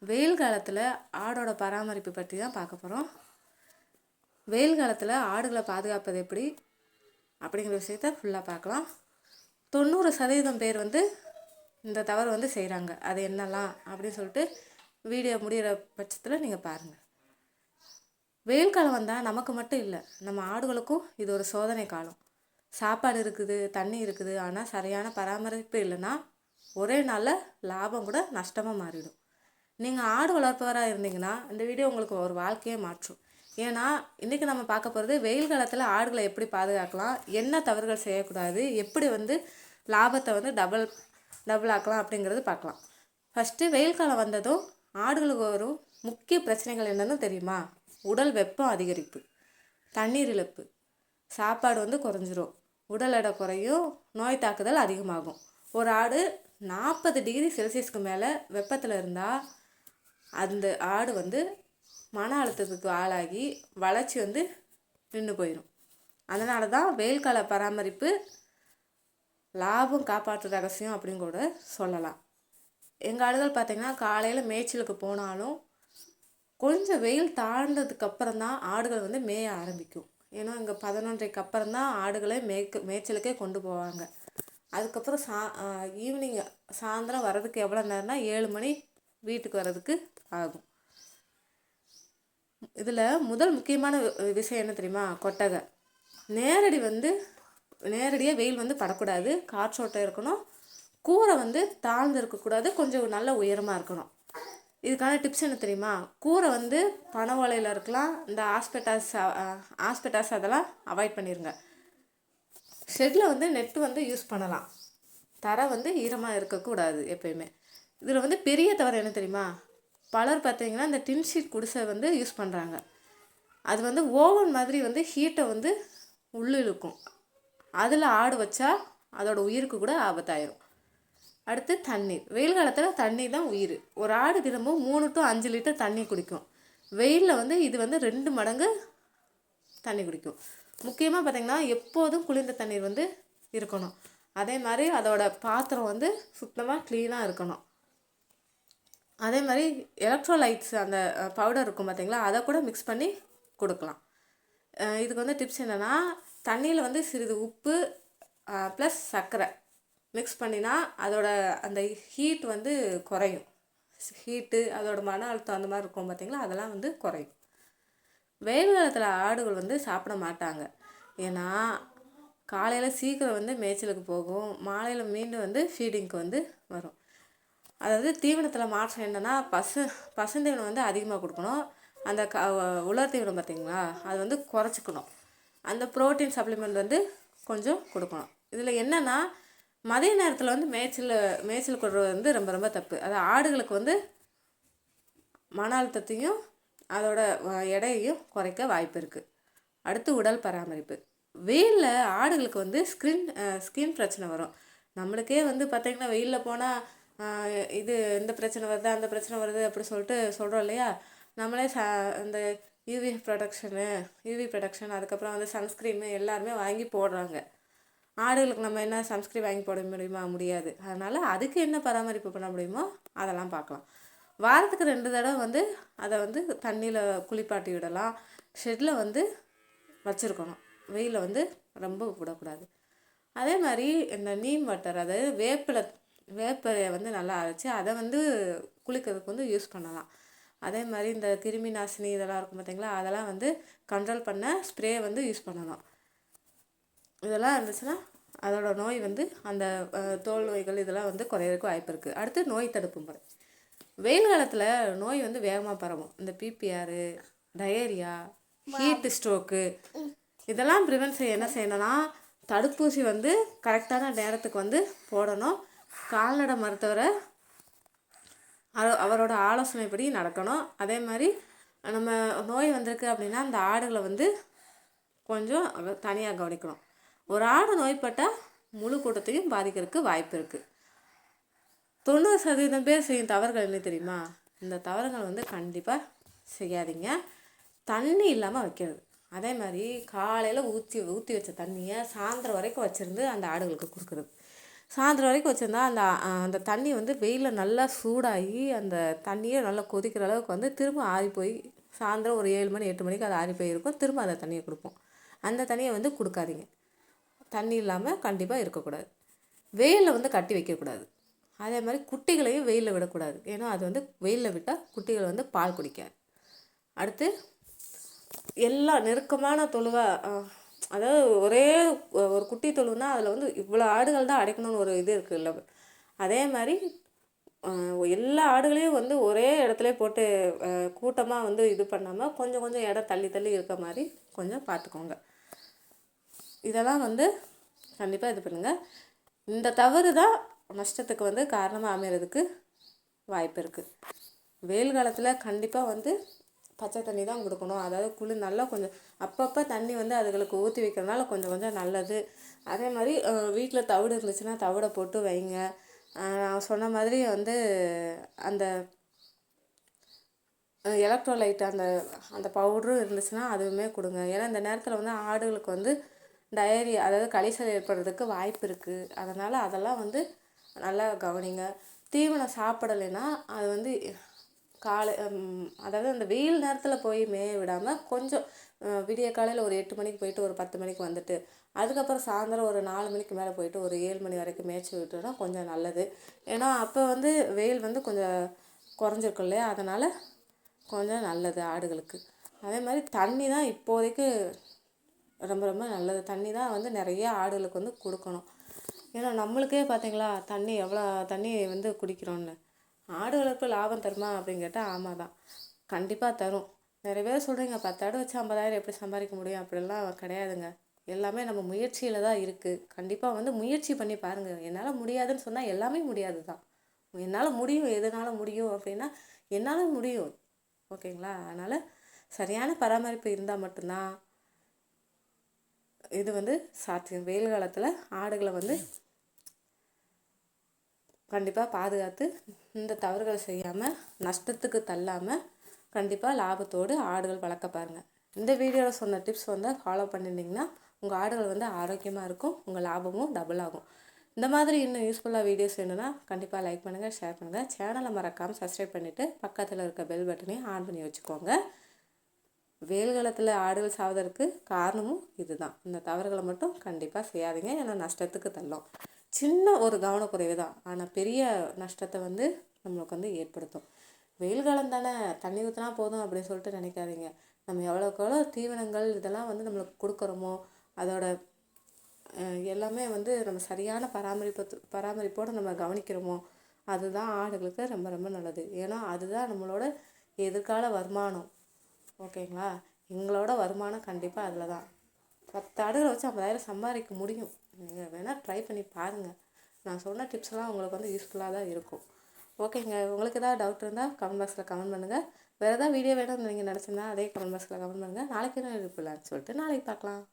வெயில் காலத்தில் ஆடோட பராமரிப்பு பற்றி தான் பார்க்க போகிறோம். வெயில் காலத்தில் ஆடுகளை பாதுகாப்பது எப்படி அப்படிங்கிற விஷயத்த ஃபுல்லாக பார்க்கலாம். 90% பேர் இந்த தவறு செய்கிறாங்க. அது என்னலாம் அப்படின்னு சொல்லிட்டு வீடியோ முடிகிற பட்சத்தில் நீங்கள் பாருங்கள். வெயில் காலம் வந்தால் நமக்கு மட்டும் இல்லை, நம்ம ஆடுகளுக்கும் இது ஒரு சோதனை காலம். சாப்பாடு இருக்குது, தண்ணி இருக்குது, ஆனால் சரியான பராமரிப்பு இல்லைன்னா ஒரே நாளில் லாபம் கூட நஷ்டமாக மாறிடும். நீங்கள் ஆடு வளர்ப்பவராக இருந்தீங்கன்னா இந்த வீடியோ உங்களுக்கு ஒரு வாழ்க்கையை மாற்றும். ஏன்னா இன்றைக்கி நம்ம பார்க்க போகிறது வெயில் காலத்தில் ஆடுகளை எப்படி பாதுகாக்கலாம், என்ன தவறுகள் செய்யக்கூடாது, எப்படி லாபத்தை டபுள் ஆக்கலாம் அப்படிங்கிறது பார்க்கலாம். ஃபஸ்ட்டு வெயில் காலம் வந்ததும் ஆடுகளுக்கு வரும் முக்கிய பிரச்சனைகள் என்னென்னு தெரியுமா? உடல் வெப்பம் அதிகரிப்பு, தண்ணீர் இழப்பு, சாப்பாடு குறைஞ்சிரும், உடல் எடை குறையும், நோய் தாக்குதல் அதிகமாகும். ஒரு ஆடு 40 டிகிரி செல்சியஸ்க்கு மேலே வெப்பத்தில் இருந்தால் அந்த ஆடு மன அழுத்தத்துக்கு ஆளாகி வளர்ச்சி நின்று போயிடும். அதனால தான் வெயில் கால பராமரிப்பு லாபம் காப்பாற்று ரகசியம் அப்படின்னு கூட சொல்லலாம். எங்கள் ஆடுகள் பார்த்திங்கன்னா காலையில் மேய்ச்சலுக்கு போனாலும் கொஞ்சம் வெயில் தாழ்ந்ததுக்கப்புறம் தான் ஆடுகள் மேய ஆரம்பிக்கும். ஏன்னா இங்கே 11:30க்கு அப்புறம் தான் ஆடுகளை மேய்ச்சலுக்கே கொண்டு போவாங்க. அதுக்கப்புறம் ஈவினிங் சாயந்தரம் வர்றதுக்கு எவ்வளோ நேரம்னா 7 மணி வீட்டுக்கு வர்றதுக்கு ஆகும். இதில் முதல் முக்கியமான விஷயம் என்ன தெரியுமா? கொட்டகை. நேரடியாக வெயில் படக்கூடாது, காற்றோட்டம் இருக்கணும், கூரை தாழ்ந்து இருக்கக்கூடாது, கொஞ்சம் நல்ல உயரமாக இருக்கணும். இதுக்கான டிப்ஸ் என்ன தெரியுமா? கூரை பனை ஓலையில் இருக்கலாம், இந்த ஆஸ்பெட்டாஸ் அதெல்லாம் அவாய்ட் பண்ணிடுங்க. ஷெட்டில் நெட்டு யூஸ் பண்ணலாம். தரை ஈரமாக இருக்கக்கூடாது எப்பயுமே. இதில் பெரிய தவறு என்ன தெரியுமா? பலர் பார்த்தீங்கன்னா இந்த டின்ஷீட் குடிசை யூஸ் பண்ணுறாங்க. அது ஓவன் மாதிரி ஹீட்டை உள்ளிழுக்கும். அதில் ஆடு வச்சா அதோட உயிருக்கு கூட ஆபத்தாயிரும். அடுத்து தண்ணீர். வெயில் காலத்தில் தண்ணி தான் உயிர். ஒரு ஆடு தினமும் 3 to 5 லிட்டர் தண்ணி குடிக்கும். வெயிலில் இது 2 மடங்கு தண்ணி குடிக்கும். முக்கியமாக பார்த்திங்கன்னா எப்போதும் குளிர்ந்த தண்ணீர் இருக்கணும். அதே மாதிரி அதோட பாத்திரம் சுத்தமாக க்ளீனாக இருக்கணும். அதே மாதிரி எலக்ட்ரோலைட்ஸ் அந்த பவுடர் இருக்கும் பார்த்திங்களா, அதை கூட மிக்ஸ் பண்ணி கொடுக்கலாம். இதுக்கு டிப்ஸ் என்னென்னா, தண்ணியில் சிறிது உப்பு ப்ளஸ் சர்க்கரை மிக்ஸ் பண்ணினா அதோட அந்த ஹீட் குறையும். ஹீட்டு அதோட மன அழுத்தம் அந்த மாதிரி இருக்கும் பார்த்திங்களா, அதெல்லாம் குறையும். வெயில் காலத்தில் ஆடுகள் சாப்பிட மாட்டாங்க. ஏன்னா காலையில் சீக்கிரம் மேய்ச்சலுக்கு போகும், மாலையில் மீண்டும் ஃபீடிங்க்கு வரும். அதாவது தீவனத்தில் மாற்றம் என்னென்னா, பசுந்தீவனம் அதிகமாக கொடுக்கணும். அந்த உலர் தீவனம் பார்த்திங்களா, அது குறைச்சிக்கணும். அந்த ப்ரோட்டீன் சப்ளிமெண்ட் கொஞ்சம் கொடுக்கணும். இதில் என்னென்னா, மதிய நேரத்தில் மேய்ச்சல் கொடுறது ரொம்ப ரொம்ப தப்பு. அது ஆடுகளுக்கு மன அழுத்தத்தையும் அதோட எடையையும் குறைக்க வாய்ப்பு இருக்குது. அடுத்து உடல் பராமரிப்பு. வெயிலில் ஆடுகளுக்கு ஸ்கின் பிரச்சனை வரும். நம்மளுக்கே பார்த்திங்கன்னா வெயிலில் போனால் இந்த பிரச்சனை வருது, அந்த பிரச்சனை வருது அப்படி சொல்லிட்டு சொல்கிறோம் இல்லையா? நம்மளே இந்த யூவி ப்ரொடக்ஷன் அதுக்கப்புறம் சன்ஸ்க்ரீனு எல்லாருமே வாங்கி போடுறாங்க. ஆடுகளுக்கு நம்ம என்ன சன்ஸ்க்ரீன் வாங்கி போட முடியுமா? முடியாது. அதனால் அதுக்கு என்ன பராமரிப்பு பண்ண முடியுமோ அதெல்லாம் பார்க்கலாம். வாரத்துக்கு 2 தடவை அதை தண்ணியில் குளிப்பாட்டி விடலாம். ஷெட்டில் வச்சுருக்கணும். வெயிலில் ரொம்ப விடக்கூடாது. அதே மாதிரி இந்த நீம் வாட்டர், அதாவது வேப்பலையை நல்லா அரைச்சி அதை குளிக்கிறதுக்கு யூஸ் பண்ணலாம். அதே மாதிரி இந்த கிருமி நாசினி இதெல்லாம் இருக்கும் பார்த்திங்களா, அதெல்லாம் கண்ட்ரோல் பண்ண ஸ்ப்ரே யூஸ் பண்ணணும். இதெல்லாம் இருந்துச்சுன்னா அதோட நோய் அந்த தோல் நோய்கள் இதெல்லாம் குறையிறதுக்கு வாய்ப்பு இருக்குது. அடுத்து நோய் தடுப்பு முறை. வெயில் காலத்தில் நோய் வேகமாக பரவும். இந்த பிபிஆர், டயரியா, ஹீட்டு ஸ்ட்ரோக்கு இதெல்லாம் ப்ரிவென்ட் செய்ய என்ன செய்யணும்னா, தடுப்பூசி கரெக்டான நேரத்துக்கு போடணும். கால்நடை மருத்துவரை அவரோட ஆலோசனைப்படி நடக்கணும். அதே மாதிரி நம்ம நோய் வந்திருக்கு அப்படின்னா அந்த ஆடுகளை கொஞ்சம் தனியாக கவனிக்கணும். ஒரு ஆடு நோய்பட்டால் முழு கூட்டத்தையும் பாதிக்கிறதுக்கு வாய்ப்பு இருக்குது. 90% பேர் செய்யும் தவறுகள் என்ன தெரியுமா? இந்த தவறுகள் கண்டிப்பாக செய்யாதீங்க. தண்ணி இல்லாமல் வைக்கிறது. அதே மாதிரி காலையில் ஊற்றி வச்ச தண்ணியை சாயந்தரம் வரைக்கும் வச்சுருந்து அந்த ஆடுகளுக்கு கொடுக்குறது. சாயந்தரம் வரைக்கும் வச்சுருந்தா அந்த அந்த தண்ணி வந்து வெயிலில் நல்லா சூடாகி அந்த தண்ணியே நல்லா கொதிக்கிற அளவுக்கு வந்து திரும்ப ஆறி போய் சாயந்தரம் ஒரு 7 மணி 8 மணிக்கு அது ஆறி போயிருக்கும். திரும்ப அந்த தண்ணியை கொடுப்போம். அந்த தண்ணியை வந்து கொடுக்காதீங்க. தண்ணி இல்லாமல் கண்டிப்பாக இருக்கக்கூடாது. வெயிலில் வந்து கட்டி வைக்கக்கூடாது. அதே மாதிரி குட்டிகளையும் வெயிலில் விடக்கூடாது. ஏன்னா அது வந்து வெயிலில் விட்டால் குட்டிகள் வந்து பால் குடிக்காது. அடுத்து எல்லாம் நெருக்கமான தொழுவாக, அதாவது ஒரே ஒரு குட்டி தொழுவுனா அதில் வந்து இவ்வளோ ஆடுகள் தான் அடைக்கணும்னு ஒரு இது இருக்குல்ல. அதே மாதிரி எல்லா ஆடுகளையும் வந்து ஒரே இடத்துல போட்டு கூட்டமாக வந்து இது பண்ணாமல் கொஞ்சம் கொஞ்சம் இடம் தள்ளி தள்ளி இருக்க மாதிரி கொஞ்சம் பார்த்துக்கோங்க. இதெல்லாம் வந்து கண்டிப்பாக இது பண்ணுங்கள். இந்த தவறு தான் நஷ்டத்துக்கு வந்து காரணமாக அமைகிறதுக்கு வாய்ப்பு இருக்குது. வெயில் காலத்தில் கண்டிப்பாக வந்து பச்சை தண்ணி தான் கொடுக்கணும். அதாவது குளிர் நல்லா கொஞ்சம் அப்பப்போ தண்ணி வந்து அதுகளுக்கு ஊற்றி வைக்கிறதுனால கொஞ்சம் கொஞ்சம் நல்லது. அதே மாதிரி வீட்டில் தவிடு இருந்துச்சுன்னா தவிடை போட்டு வைங்க. நான் சொன்ன மாதிரி வந்து அந்த எலக்ட்ரோலைட் அந்த அந்த பவுடரும் இருந்துச்சுன்னா அதுவுமே கொடுங்க. ஏன்னா இந்த நேரத்தில் வந்து ஆடுகளுக்கு வந்து டயரியா, அதாவது கழிச்சல் ஏற்படுறதுக்கு வாய்ப்பு இருக்குது. அதனால் அதெல்லாம் வந்து நல்லா கவனிங்க. தீவனம் சாப்பிடலைன்னா அது வந்து அதாவது அந்த வெயில் நேரத்தில் போய் மேய விடாமல் கொஞ்சம் விடிய காலையில் ஒரு 8 மணிக்கு போயிட்டு ஒரு 10 மணிக்கு வந்துட்டு அதுக்கப்புறம் சாயந்தரம் ஒரு 4 மணிக்கு மேலே போயிட்டு ஒரு 7 மணி வரைக்கும் மேய்ச்சி விட்டுனா கொஞ்சம் நல்லது. ஏன்னா அப்போ வந்து வெயில் வந்து கொஞ்சம் குறைஞ்சிருக்கும் இல்லையா, அதனால் கொஞ்சம் நல்லது ஆடுகளுக்கு. அதே மாதிரி தண்ணி தான் இப்போதைக்கு ரொம்ப ரொம்ப நல்லது. தண்ணி தான் வந்து நிறைய ஆடுகளுக்கு வந்து கொடுக்கணும். ஏன்னா நம்மளுக்கே பார்த்தீங்களா தண்ணி எவ்வளோ தண்ணி வந்து குடிக்கிறோன்னு. ஆடுகளுக்கு லாபம் தருமா அப்படின்னு கேட்டால் ஆமாம் தான், கண்டிப்பாக தரும். நிறைய பேர் சொல்கிறீங்க 10 ஆடு வச்சு 50,000 எப்படி சம்பாதிக்க முடியும், அப்படிலாம் கிடையாதுங்க. எல்லாமே நம்ம முயற்சியில் தான் இருக்குது. கண்டிப்பாக வந்து முயற்சி பண்ணி பாருங்கள். என்னால் முடியாதுன்னு சொன்னால் எல்லாமே முடியாது தான். என்னால் முடியும், எதனால முடியும் அப்படின்னா என்னால் முடியும். ஓகேங்களா? அதனால் சரியான பராமரிப்பு இருந்தால் மட்டும்தான் இது வந்து சாத்தியம். வெயில் காலத்தில் ஆடுகளை வந்து கண்டிப்பாக பாதுகாத்து இந்த தவறுகளை செய்யாமல் நஷ்டத்துக்கு தள்ளாமல் கண்டிப்பாக லாபத்தோடு ஆடுகள் வளர்க்க பாருங்கள். இந்த வீடியோவில் சொன்ன டிப்ஸ் வந்து ஃபாலோ பண்ணியிருந்தீங்கன்னா உங்கள் ஆடுகள் வந்து ஆரோக்கியமாக இருக்கும், உங்கள் லாபமும் டபுள் ஆகும். இந்த மாதிரி இன்னும் யூஸ்ஃபுல்லாக வீடியோஸ் வேணும்னா கண்டிப்பாக லைக் பண்ணுங்கள், ஷேர் பண்ணுங்கள். சேனலை மறக்காமல் சப்ஸ்கிரைப் பண்ணிவிட்டு பக்கத்தில் இருக்க பெல் பட்டனையும் ஆன் பண்ணி வச்சுக்கோங்க. வெயில் காலத்தில் ஆடுகள் சாவதற்கு காரணமும் இதுதான். இந்த தவறுகளை மட்டும் கண்டிப்பாக செய்யாதீங்க. ஏன்னா நஷ்டத்துக்கு தள்ளும். சின்ன ஒரு கவனக்குறைவு தான், ஆனால் பெரிய நஷ்டத்தை வந்து நம்மளுக்கு வந்து ஏற்படுத்தும். வெயில் காலம் தானே தண்ணி ஊற்றினா போதும் அப்படின்னு சொல்லிட்டு நினைக்காதீங்க. நம்ம எவ்வளோக்கு எவ்வளோ தீவனங்கள் இதெல்லாம் வந்து நம்மளுக்கு கொடுக்குறோமோ அதோட எல்லாமே வந்து நம்ம சரியான பராமரிப்போடு நம்ம கவனிக்கிறோமோ அதுதான் ஆடுகளுக்கு ரொம்ப ரொம்ப நல்லது. ஏன்னா அதுதான் நம்மளோட எதிர்கால வருமானம். ஓகேங்களா? எங்களோட வருமானம் கண்டிப்பாக அதில் தான். 10 ஆடுகளை வச்சு 50,000 சம்பாதிக்க முடியும். நீங்கள் வேணால் ட்ரை பண்ணி பாருங்கள். நான் சொன்ன டிப்ஸ்லாம் உங்களுக்கு வந்து யூஸ்ஃபுல்லாக தான் இருக்கும். ஓகேங்க. உங்களுக்கு ஏதாவது டவுட் இருந்தால் கமெண்ட் பாக்ஸில் கமெண்ட் பண்ணுங்கள். வேறு ஏதாவது வீடியோ வேணும்னு நீங்கள் நினச்சிருந்தா அதே கமெண்ட் பாக்ஸில் கமெண்ட் பண்ணுங்கள். நாளைக்கு என்ன இருக்குல்லான்னு சொல்லிட்டு நாளைக்கு பார்க்கலாம்.